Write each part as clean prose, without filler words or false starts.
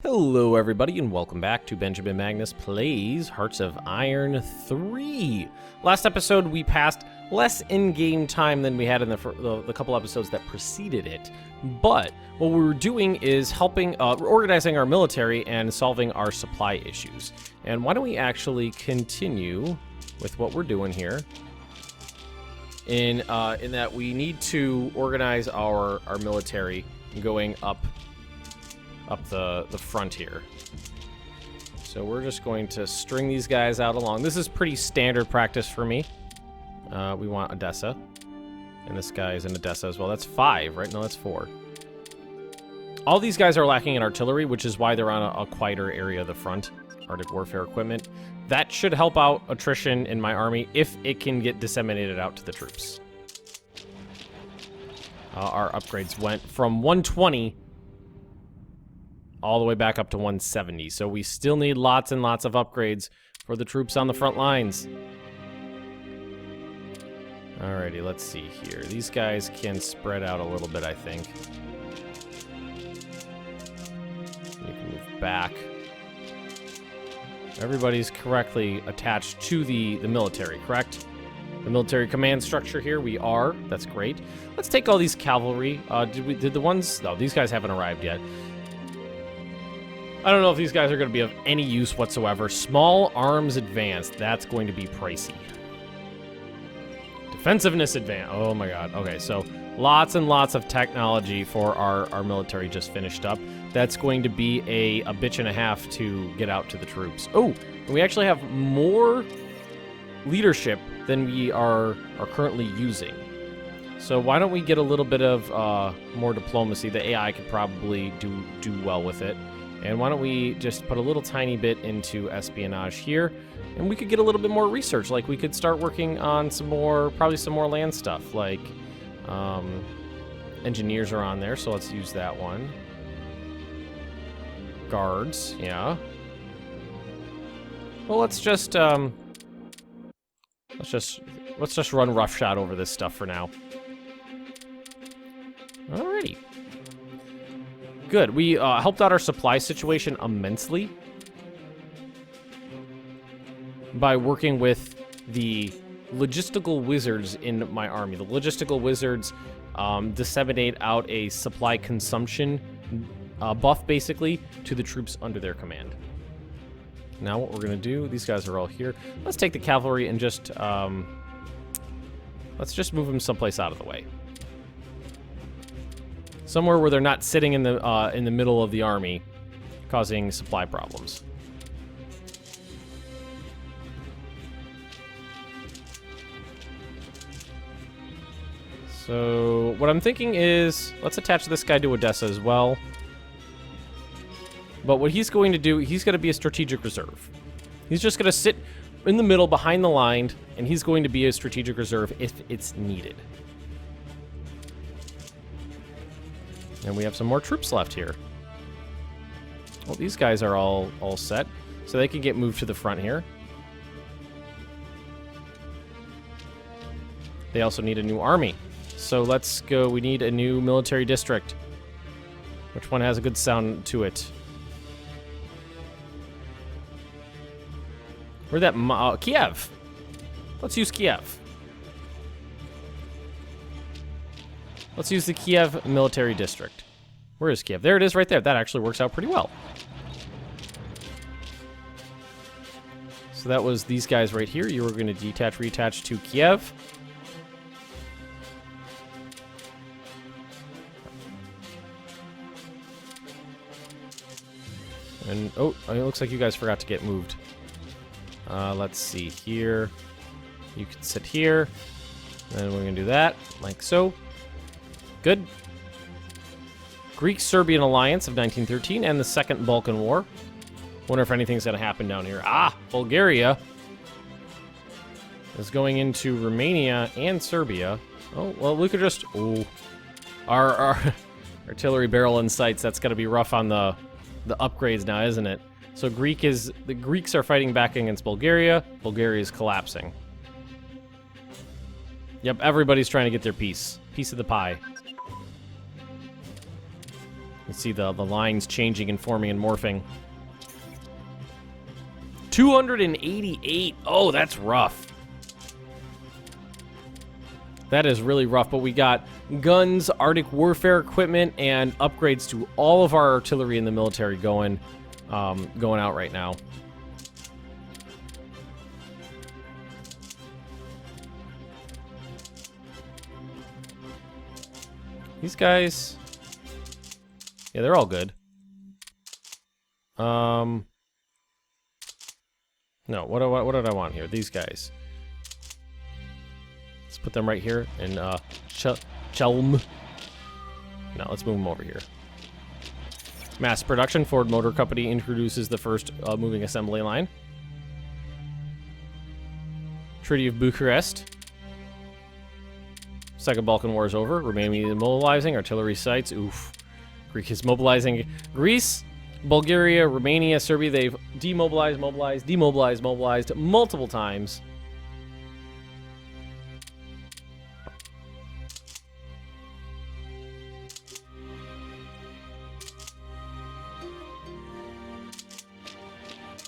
Hello everybody and welcome back to Benjamin Magnus Plays Hearts of Iron 3. Last episode we passed less in-game time than we had in the couple episodes that preceded it. But what we were doing is helping, organizing our military and solving our supply issues. And why don't we actually continue with what we're doing here? In that we need to organize our military going up the front here. So we're just going to string these guys out along. This is pretty standard practice for me. We want Odessa. And this guy is in Odessa as well. That's 5, right? No, that's 4. All these guys are lacking in artillery, which is why they're on a quieter area of the front. Arctic warfare equipment. That should help out attrition in my army if it can get disseminated out to the troops. Our upgrades went from 120 all the way back up to 170. So we still need lots and lots of upgrades for the troops on the front lines. Alrighty, let's see here. These guys can spread out a little bit, I think. You can move back. Everybody's correctly attached to the military, correct? The military command structure here, we are. That's great. Let's take all these cavalry. Did the ones... No, these guys haven't arrived yet. I don't know if these guys are going to be of any use whatsoever. Small arms advanced. That's going to be pricey. Defensiveness advanced. Oh my god. Okay, so lots and lots of technology for our military just finished up. That's going to be a bitch and a half to get out to the troops. Oh, and we actually have more leadership than we are currently using. So why don't we get a little bit of more diplomacy? The AI could probably do well with it. And why don't we just put a little tiny bit into espionage here, and we could get a little bit more research. Like we could start working on probably some more land stuff. Like engineers are on there, so let's use that one. Guards, yeah. Well, let's just run roughshod over this stuff for now. Alrighty. Good. We helped out our supply situation immensely by working with the logistical wizards in my army. The logistical wizards disseminate out a supply consumption buff, basically, to the troops under their command. Now what we're going to do, these guys are all here. Let's take the cavalry and just, let's just move them someplace out of the way. Somewhere where they're not sitting in the middle of the army, causing supply problems. So what I'm thinking is, let's attach this guy to Odessa as well. But what he's going to do, he's going to be a strategic reserve. He's just going to sit in the middle behind the line, and he's going to be a strategic reserve if it's needed. And we have some more troops left here. Well, these guys are all set, so they can get moved to the front here. They also need a new army. So let's go. We need a new military district. Which one has a good sound to it? Where'd that... Kiev. Let's use Kiev. Let's use the Kiev military district. Where is Kiev? There it is right there. That actually works out pretty well. So that was these guys right here. You were going to reattach to Kiev. And, oh, it looks like you guys forgot to get moved. Let's see here. You can sit here. And we're going to do that, like so. Good. Greek-Serbian alliance of 1913 and the Second Balkan War. Wonder if anything's going to happen down here. Ah, Bulgaria is going into Romania and Serbia. Oh, well, we could just... Oh, our artillery barrel in sights. That's going to be rough on the upgrades now, isn't it? So the Greeks are fighting back against Bulgaria. Bulgaria is collapsing. Yep, everybody's trying to get their piece of the pie. You see the lines changing and forming and morphing. 288. Oh, that's rough. That is really rough, but we got guns, Arctic warfare equipment, and upgrades to all of our artillery in the military going out right now. These guys, yeah, they're all good. No, what did I want here? These guys. Let's put them right here and Chelm. No, let's move them over here. Mass production. Ford Motor Company introduces the first moving assembly line. Treaty of Bucharest. Second Balkan War is over. Romania is mobilizing. Artillery sites. Oof. Greek is mobilizing. Greece, Bulgaria, Romania, Serbia, they've demobilized, mobilized, demobilized, mobilized multiple times.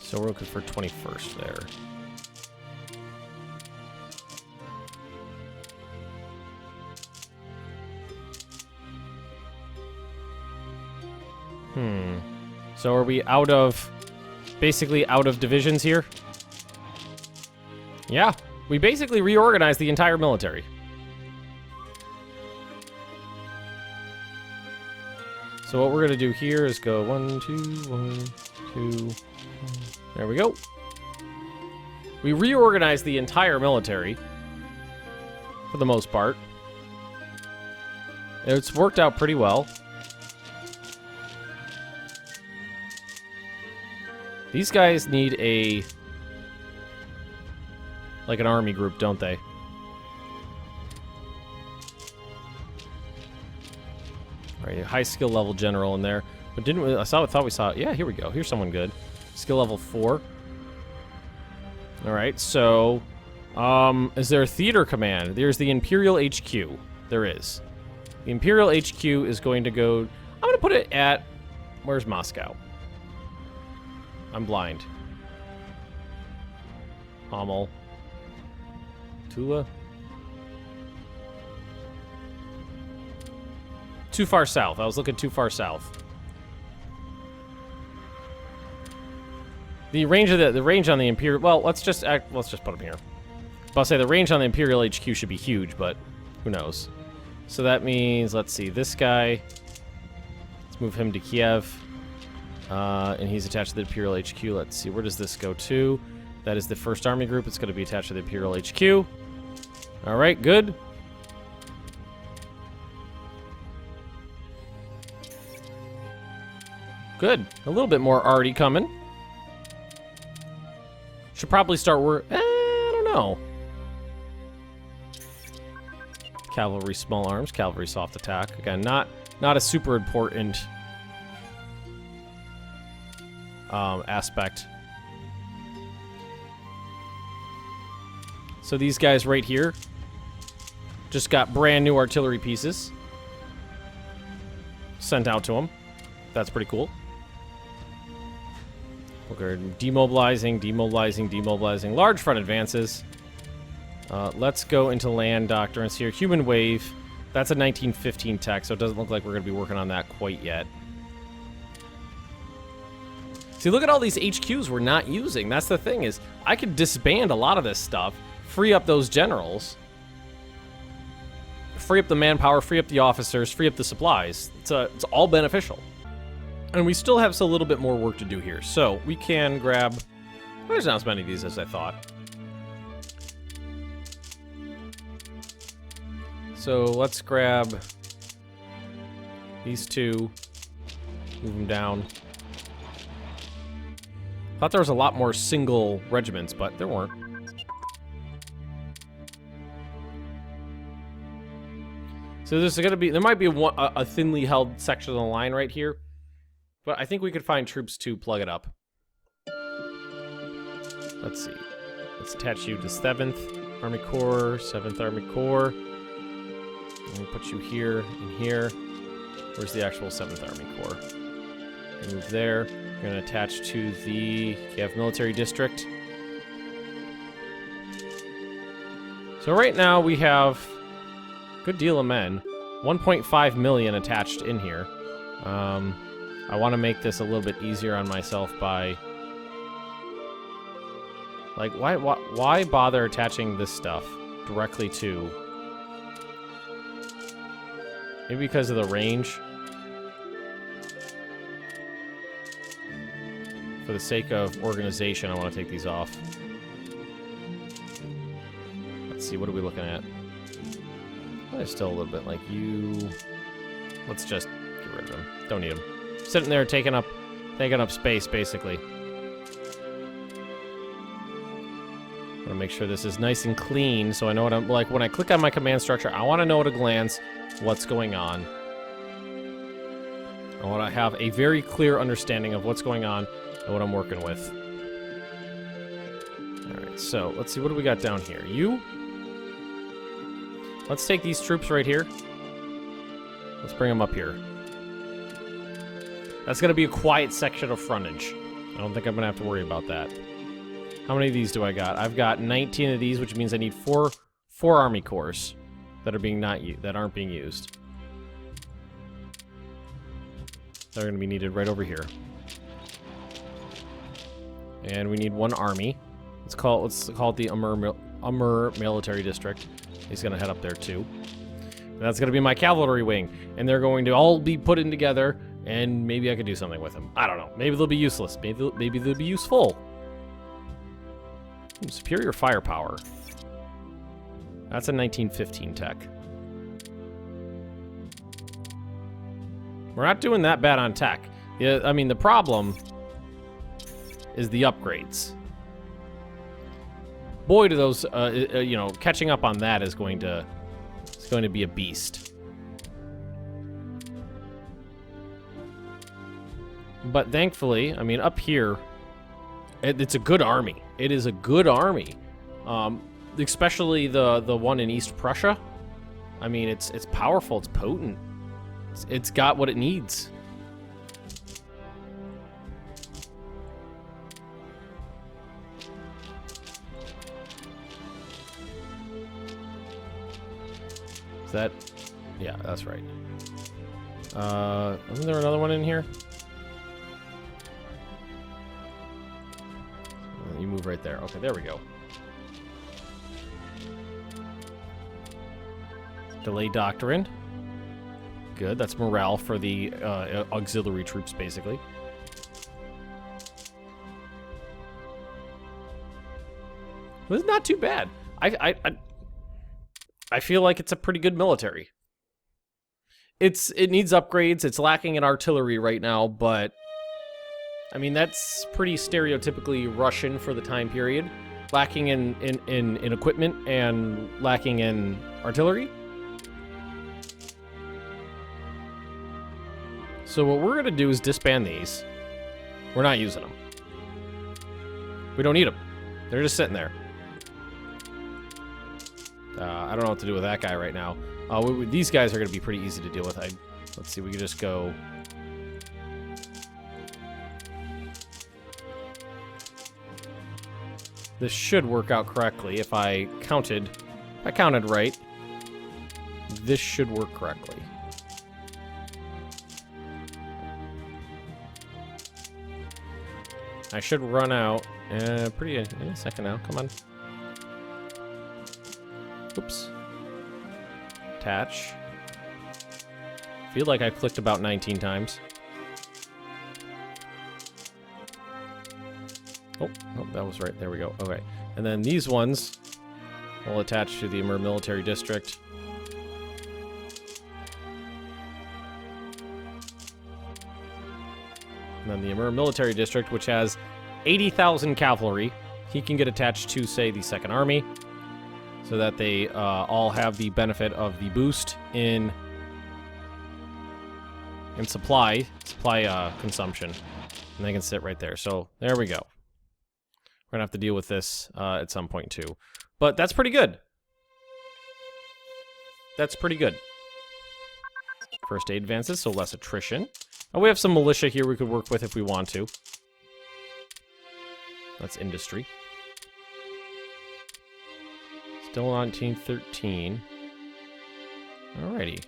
So we're looking for 21st there. So are we basically out of divisions here? Yeah, we basically reorganized the entire military. So what we're gonna do here is go 1, 2, 1, 2. There we go. We reorganized the entire military for the most part. It's worked out pretty well. These guys need like an army group, don't they? All right, high skill level general in there. But didn't we, thought we saw, yeah, here we go. Here's someone good. Skill level 4. All right, so, is there a theater command? There's the Imperial HQ. There is. The Imperial HQ is going to go, I'm going to put it at, where's Moscow? I'm blind. Hamel. Tula. Too far south. I was looking too far south. The range of the range on the Imperial. Well, let's just put them here. I'll say the range on the Imperial HQ should be huge, but who knows? So that means, let's see, this guy. Let's move him to Kiev. And he's attached to the Imperial HQ. Let's see, where does this go to? That is the 1st Army Group. It's going to be attached to the Imperial HQ. All right, good. Good. A little bit more already coming. Should probably start work. I don't know. Cavalry small arms, cavalry soft attack. Again, not a super important aspect. So these guys right here just got brand new artillery pieces sent out to them. That's pretty cool. We're demobilizing, demobilizing, demobilizing. Large front advances. Let's go into land doctrines here. Human wave. That's a 1915 tech, so it doesn't look like we're going to be working on that quite yet. See, look at all these HQs we're not using. That's the thing, is I could disband a lot of this stuff, free up those generals, free up the manpower, free up the officers, free up the supplies. It's all beneficial. And we still have a little bit more work to do here. So we can grab... Well, there's not as many of these as I thought. So let's grab these two, move them down. Thought there was a lot more single regiments, but there weren't. So there's going to be, there might be a thinly held section of the line right here, but I think we could find troops to plug it up. Let's see. Let's attach you to 7th Army Corps, 7th Army Corps. Let me put you here and here. Where's the actual 7th Army Corps? Move there. We're going to attach to the Kiev Military District. So right now we have a good deal of men. 1.5 million attached in here. I want to make this a little bit easier on myself by... Like, why bother attaching this stuff directly to... Maybe because of the range. For the sake of organization, I want to take these off. Let's see, what are we looking at? There's still a little bit like you. Let's just get rid of them. Don't need them. Sitting there taking up space, basically. I want to make sure this is nice and clean, so I know what I'm like. When I click on my command structure, I want to know at a glance what's going on. I want to have a very clear understanding of what's going on and what I'm working with. Alright, so let's see, what do we got down here? You? Let's take these troops right here. Let's bring them up here. That's going to be a quiet section of frontage. I don't think I'm going to have to worry about that. How many of these do I got? I've got 19 of these, which means I need four Army Corps that aren't being used. They're going to be needed right over here. And we need 1 army. Let's call it the Amur Military District. He's going to head up there too. And that's going to be my cavalry wing, and they're going to all be put in together. And maybe I could do something with them. I don't know. Maybe they'll be useless. Maybe they'll be useful. Superior firepower. That's a 1915 tech. We're not doing that bad on tech. Yeah, I mean, the problem is the upgrades. Boy, do those, you know, catching up on that is going to be a beast. But thankfully, I mean, up here, it's a good army. It is a good army, especially the one in East Prussia. I mean, it's powerful. It's potent. It's got what it needs. Is that? Yeah, that's right. Isn't there another one in here? You move right there. Okay, there we go. Delay doctrine. Good. That's morale for the auxiliary troops, basically. Well, it's not too bad. I feel like it's a pretty good military. It needs upgrades. It's lacking in artillery right now, but I mean, that's pretty stereotypically Russian for the time period. Lacking in equipment and lacking in artillery. So what we're going to do is disband these. We're not using them. We don't need them. They're just sitting there. I don't know what to do with that guy right now. These guys are going to be pretty easy to deal with. Let's see, we could just go... This should work out correctly if I counted right. This should work correctly. I should run out in a second now. Come on. Oops. Attach. Feel like I clicked about 19 times. Oh, that was right. There we go. Okay. And then these ones will attach to the Amur Military District. And then the Amur Military District, which has 80,000 cavalry, he can get attached to, say, the 2nd Army, so that they all have the benefit of the boost in supply consumption. And they can sit right there. So there we go. We're going to have to deal with this at some point, too. But that's pretty good. That's pretty good. First aid advances, so less attrition. Oh, we have some militia here we could work with if we want to. That's industry. Still 1913. Alrighty.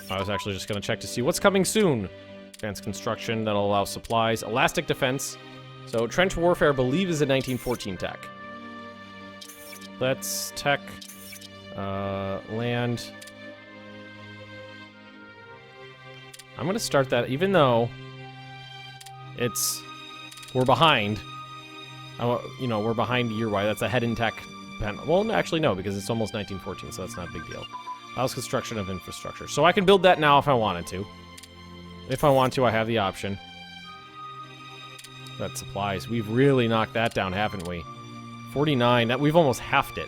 I was actually just going to check to see what's coming soon. Advanced construction, that'll allow supplies. Elastic defense. So trench warfare, I believe, is a 1914 tech. Let's tech land. I'm going to start that, even though we're behind. You know, we're behind year-wise. That's a head in tech. Well, no, actually, no, because it's almost 1914, so that's not a big deal. Allows construction of infrastructure. So I can build that now if I wanted to. If I want to, I have the option. That supplies. We've really knocked that down, haven't we? 49. That we've almost halved it.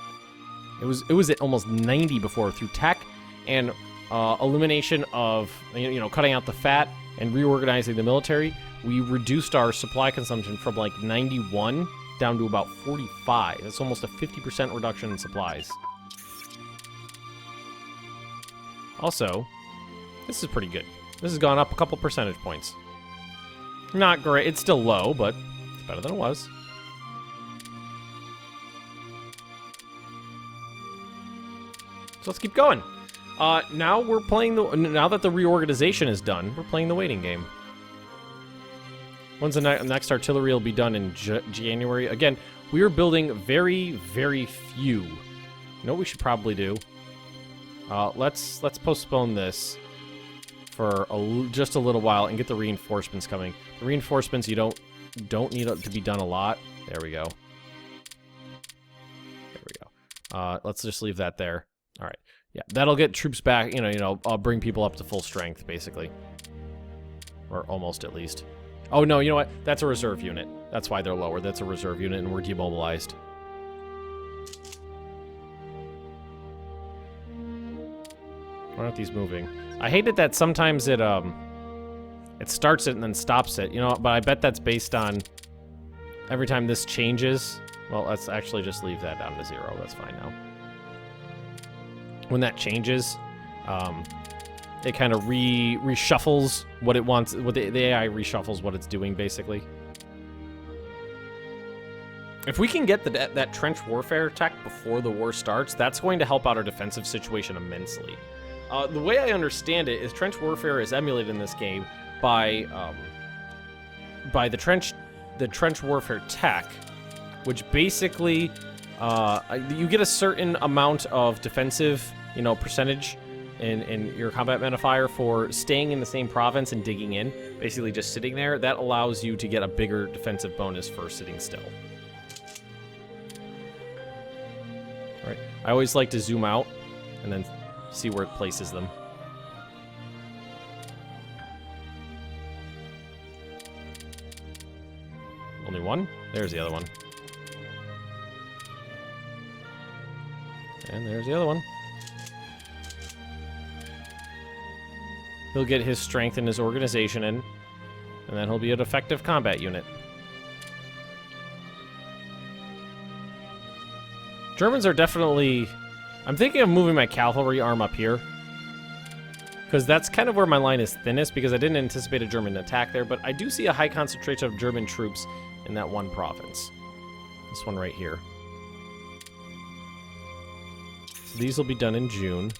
It was at almost 90 before through tech and elimination of, you know, cutting out the fat and reorganizing the military. We reduced our supply consumption from like 91 down to about 45. That's almost a 50% reduction in supplies. Also, this is pretty good. This has gone up a couple percentage points. Not great. It's still low, but it's better than it was. So let's keep going. Now we're playing now that the reorganization is done, we're playing the waiting game. When's the next artillery will be done in January? Again, we are building very, very few. You know what we should probably do? Let's postpone this for just a little while and get the reinforcements coming. The reinforcements you don't need to be done a lot. There we go. There we go. Let's just leave that there. All right. Yeah, that'll get troops back. You know, I'll bring people up to full strength, basically, or almost at least. Oh no, you know what? That's a reserve unit. That's why they're lower. That's a reserve unit, and we're demobilized. Why aren't these moving? I hate it that sometimes it starts it and then stops it. You know, but I bet that's based on every time this changes. Well, let's actually just leave that down to 0. That's fine now. When that changes, it kind of reshuffles what it wants. What the AI reshuffles what it's doing, basically. If we can get that trench warfare tech before the war starts, that's going to help out our defensive situation immensely. The way I understand it is trench warfare is emulated in this game by the trench warfare tech, which basically you get a certain amount of defensive, you know, percentage in your combat modifier for staying in the same province and digging in, basically just sitting there. That allows you to get a bigger defensive bonus for sitting still. All right, I always like to zoom out and then see where it places them. Only one? There's the other one. And there's the other one. He'll get his strength and his organization in, and then he'll be an effective combat unit. Germans are definitely... I'm thinking of moving my cavalry arm up here, because that's kind of where my line is thinnest, because I didn't anticipate a German attack there, but I do see a high concentration of German troops in that one province. This one right here. So these will be done in June.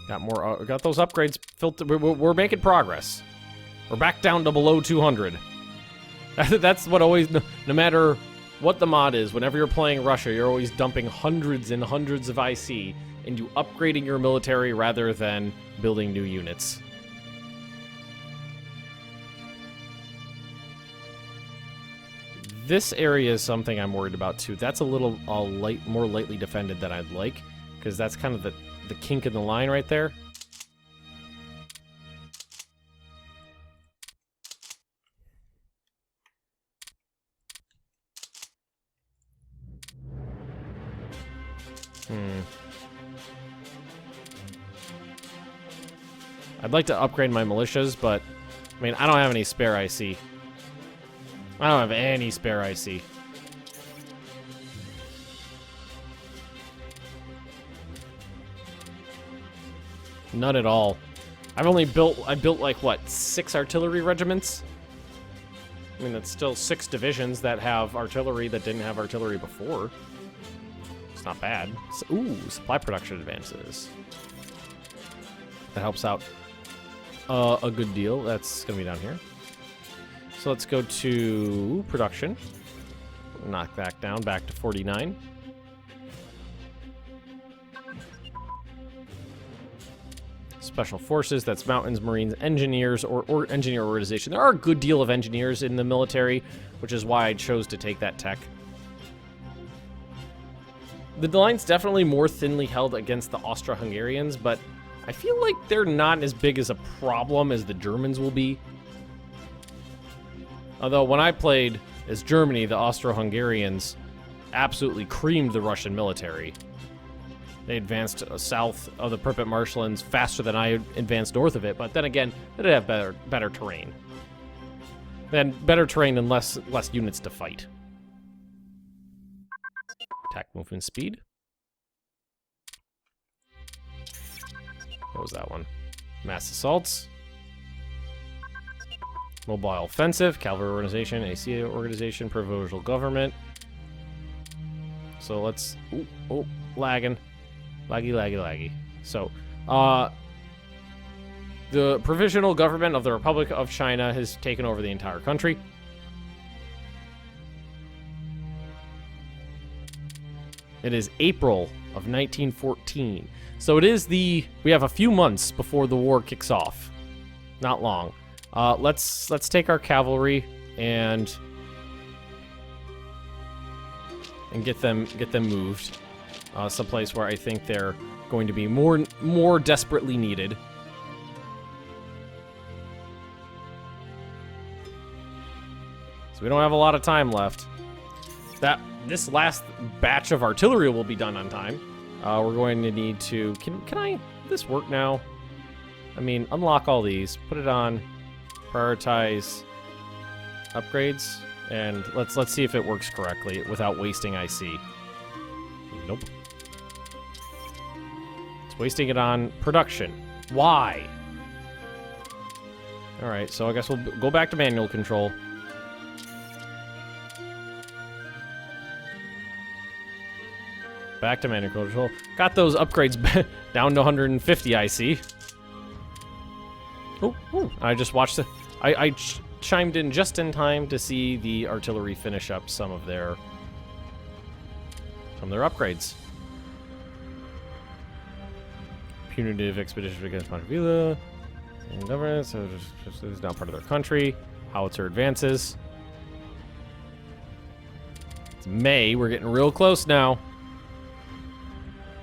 Got more. Got those upgrades filtered. We're making progress. We're back down to below 200. That's what always, no matter what the mod is, whenever you're playing Russia, you're always dumping hundreds and hundreds of IC into upgrading your military rather than building new units. This area is something I'm worried about too. That's a little more lightly defended than I'd like, because that's kind of the kink in the line right there. I'd like to upgrade my militias, but I mean, I don't have any spare IC. I don't have any spare IC. None at all. I built like, what, 6 artillery regiments? I mean, that's still 6 divisions that have artillery that didn't have artillery before. It's not bad. So, ooh, supply production advances. That helps out a good deal. That's going to be down here. So let's go to production. Knock that down back to 49. Special Forces, that's Mountains, Marines, Engineers, or Engineer Organization. There are a good deal of engineers in the military, which is why I chose to take that tech. The line's definitely more thinly held against the Austro-Hungarians, but I feel like they're not as big as a problem as the Germans will be. Although when I played as Germany, the Austro-Hungarians absolutely creamed the Russian military. They advanced south of the Pripyat marshlands faster than I advanced north of it, but then again, they did have better terrain. And better terrain and less units to fight. Attack movement speed. What was that one? Mass assaults. Mobile offensive, cavalry organization, AC organization, provincial government. So let's... Oh, lagging. Laggy. So, the provisional government of the Republic of China has taken over the entire country. It is April of 1914. So it is we have a few months before the war kicks off. Not long. Let's take our cavalry and get them moved. Someplace where I think they're going to be more desperately needed. So we don't have a lot of time left. This last batch of artillery will be done on time. We're going to need to... Can this work now? I mean, unlock all these. Put it on. Prioritize upgrades. And let's see if it works correctly without wasting IC. Nope. It's wasting it on production. Why? Alright, so I guess we'll go back to manual control. Back to manual control. Got those upgrades down to 150 IC. Oh, I just watched it. I chimed in just in time to see the artillery finish up some of their upgrades. Punitive expedition against Montevilla. And government, so just is now part of their country. Howitzer advances. It's May. We're getting real close now.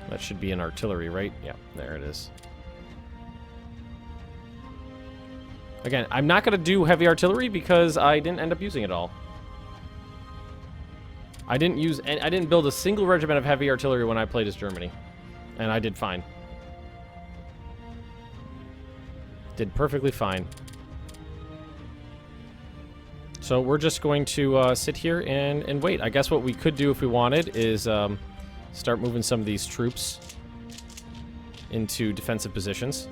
That should be an artillery, right? Yeah, there it is. Again, I'm not going to do heavy artillery because I didn't end up using it all. I didn't build a single regiment of heavy artillery when I played as Germany. And I did fine. Did perfectly fine. So we're just going to sit here and wait. I guess what we could do if we wanted is start moving some of these troops into defensive positions.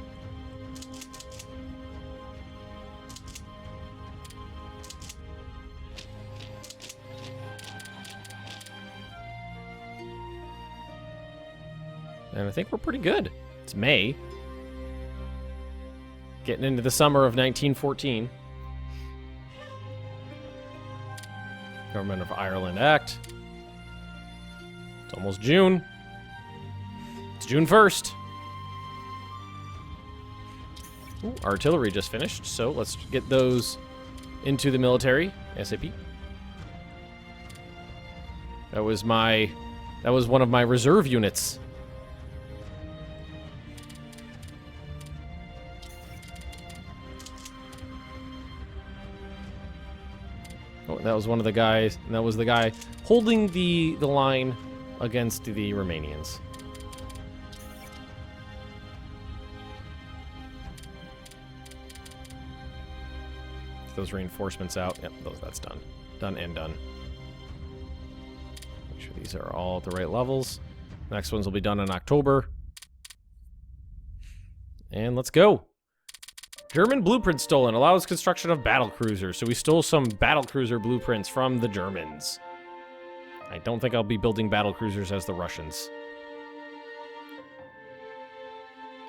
And I think we're pretty good. It's May. Getting into the summer of 1914. Government of Ireland Act. It's almost June. It's June 1st. Ooh, artillery just finished, so let's get those into the military ASAP. That was one of my reserve units. Oh, that was one of the guys, and that was the guy holding the line against the Romanians. Those reinforcements out. Yep, that's done. Done and done. Make sure these are all at the right levels. Next ones will be done in October. And let's go. German blueprint stolen. Allows construction of battle cruisers. So we stole some battle cruiser blueprints from the Germans. I don't think I'll be building battle cruisers as the Russians.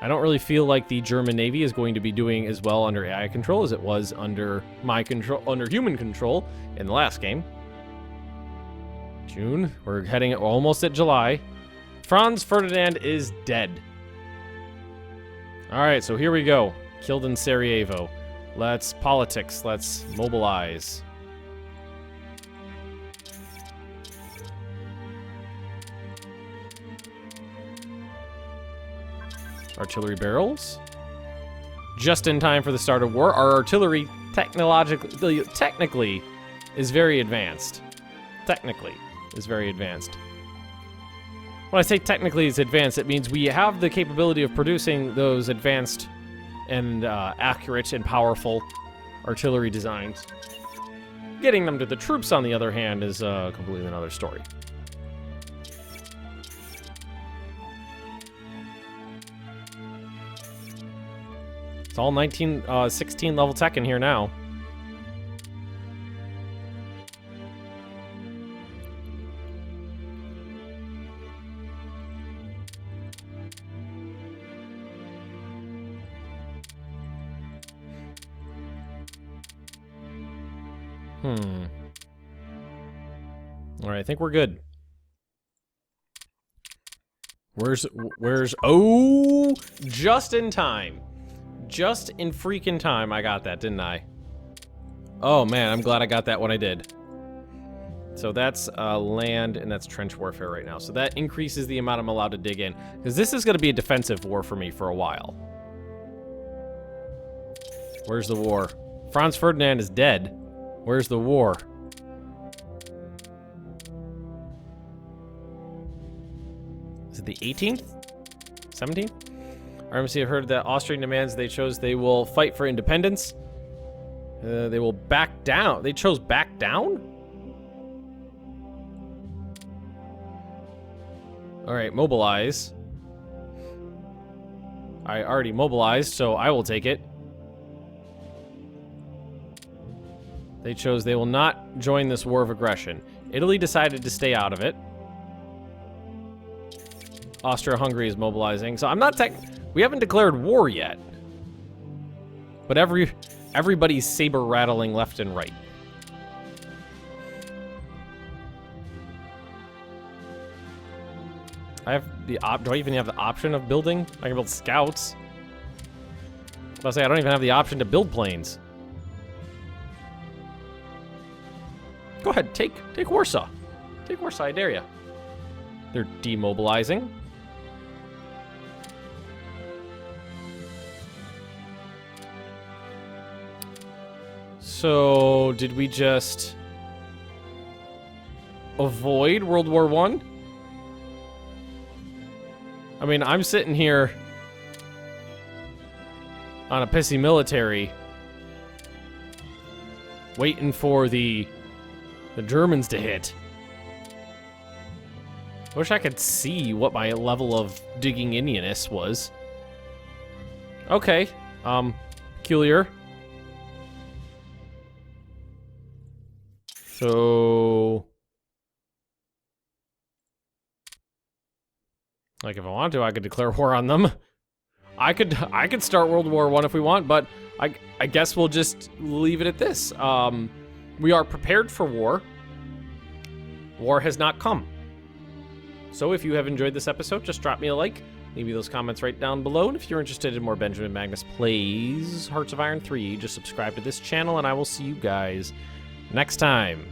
I don't really feel like the German Navy is going to be doing as well under AI control as it was under under human control in the last game. June. We're heading almost at July. Franz Ferdinand is dead. Alright, so here we go. Killed in Sarajevo. Let's politics. Let's mobilize. Artillery barrels. Just in time for the start of war. Our artillery technically is very advanced. Technically is very advanced. When I say technically it's advanced, it means we have the capability of producing those advanced and accurate and powerful artillery designs. Getting them to the troops, on the other hand, is completely another story. It's all 16 level tech in here now. All right, I think we're good. Where's, oh, just in time. Just in freaking time I got that, didn't I? Oh man, I'm glad I got that when I did. So that's land, and that's trench warfare right now. So that increases the amount I'm allowed to dig in. Because this is going to be a defensive war for me for a while. Where's the war? Franz Ferdinand is dead. Where's the war? Is it the 18th? 17th? RMC have heard that Austrian demands they will fight for independence. They will back down. They chose back down? Alright, mobilize. I already mobilized, so I will take it. They chose they will not join this war of aggression. Italy decided to stay out of it. Austria-Hungary is mobilizing. So I'm not we haven't declared war yet. But everybody's saber-rattling left and right. I have the do I even have the option of building? I can build scouts. I'll say I don't even have the option to build planes. Go ahead, take Warsaw. Take Warsaw, I dare ya. They're demobilizing. So, did we just avoid World War I? I mean, I'm sitting here on a pissy military waiting for the Germans to hit. I wish I could see what my level of digging Indianness was. Okay, peculiar. So, like, if I wanted to, I could declare war on them. I could start World War I if we want, but I guess we'll just leave it at this. We are prepared for war. War has not come. So if you have enjoyed this episode, just drop me a like. Leave me those comments right down below. And if you're interested in more Benjamin Magnus plays Hearts of Iron 3, just subscribe to this channel, and I will see you guys next time.